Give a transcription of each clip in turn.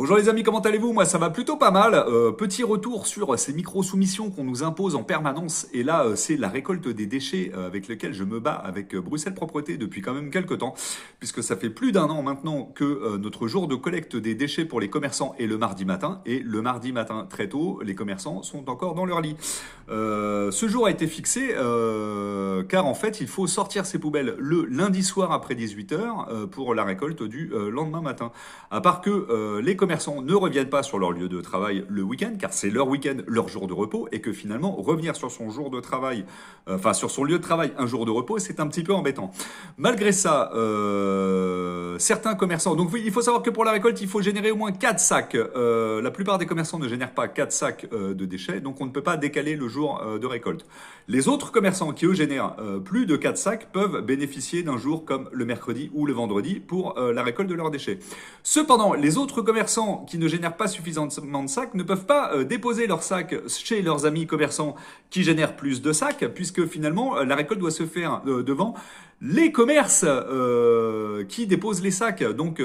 Bonjour les amis, comment allez-vous? Moi ça va plutôt pas mal. Petit retour sur ces micro-soumissions qu'on nous impose en permanence. Et là, c'est la récolte des déchets avec lequel je me bats avec Bruxelles Propreté depuis quand même quelques temps. Puisque ça fait plus d'un an maintenant que notre jour de collecte des déchets pour les commerçants est le mardi matin. Et le mardi matin, très tôt, les commerçants sont encore dans leur lit. Ce jour a été fixé car en fait il faut sortir ces poubelles le lundi soir après 18h pour la récolte du lendemain matin. À part que les commerçants ne reviennent pas sur leur lieu de travail le week-end, car c'est leur week-end, leur jour de repos, et que finalement, revenir sur son jour de travail, sur son lieu de travail, un jour de repos, c'est un petit peu embêtant. Malgré ça, certains commerçants, donc oui, il faut savoir que pour la récolte, il faut générer au moins 4 sacs. La plupart des commerçants ne génèrent pas 4 sacs de déchets, donc on ne peut pas décaler le jour de récolte. Les autres commerçants qui, eux, génèrent plus de 4 sacs peuvent bénéficier d'un jour comme le mercredi ou le vendredi pour la récolte de leurs déchets. Cependant, les autres commerçants qui ne génèrent pas suffisamment de sacs ne peuvent pas déposer leurs sacs chez leurs amis commerçants qui génèrent plus de sacs, puisque finalement la récolte doit se faire devant les commerces qui déposent les sacs. Donc,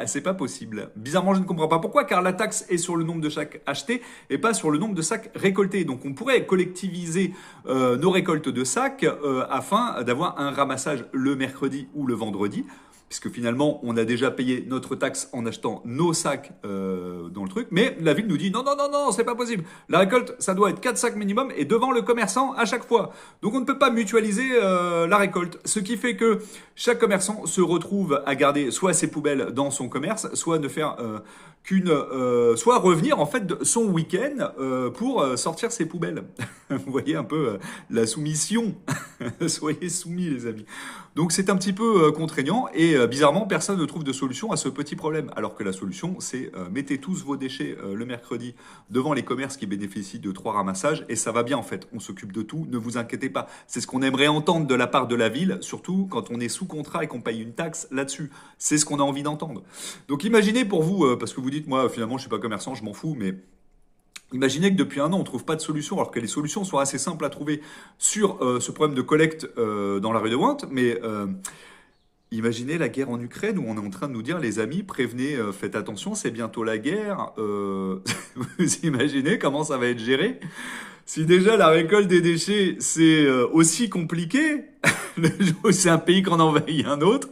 c'est pas possible. Bizarrement, je ne comprends pas pourquoi, car la taxe est sur le nombre de sacs achetés et pas sur le nombre de sacs récoltés. Donc, on pourrait collectiviser nos récoltes de sacs afin d'avoir un ramassage le mercredi ou le vendredi, puisque finalement, on a déjà payé notre taxe en achetant nos sacs dans le truc. Mais la ville nous dit non, non, non, non, c'est pas possible. La récolte, ça doit être 4 sacs minimum et devant le commerçant à chaque fois. Donc on ne peut pas mutualiser la récolte. Ce qui fait que chaque commerçant se retrouve à garder soit ses poubelles dans son commerce, soit ne faire soit revenir en fait de son week-end pour sortir ses poubelles. Vous voyez un peu la soumission. Soyez soumis les amis. Donc c'est un petit peu contraignant et bizarrement personne ne trouve de solution à ce petit problème. Alors que la solution c'est mettez tous vos déchets le mercredi devant les commerces qui bénéficient de 3 ramassages et ça va bien en fait. On s'occupe de tout, ne vous inquiétez pas. C'est ce qu'on aimerait entendre de la part de la ville, surtout quand on est sous contrat et qu'on paye une taxe là-dessus. C'est ce qu'on a envie d'entendre. Donc imaginez pour vous, parce que vous dites moi finalement je suis pas commerçant, je m'en fous, mais imaginez que depuis un an, on ne trouve pas de solution, alors que les solutions sont assez simples à trouver sur ce problème de collecte dans la rue de Wente. Mais imaginez la guerre en Ukraine où on est en train de nous dire, les amis, prévenez, faites attention, c'est bientôt la guerre. Vous imaginez comment ça va être géré? Si déjà la récolte des déchets, c'est aussi compliqué, c'est un pays qu'on envahit un autre,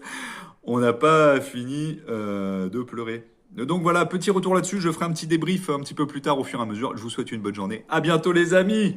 on n'a pas fini de pleurer. Donc voilà, petit retour là-dessus, je ferai un petit débrief un petit peu plus tard au fur et à mesure. Je vous souhaite une bonne journée. À bientôt les amis!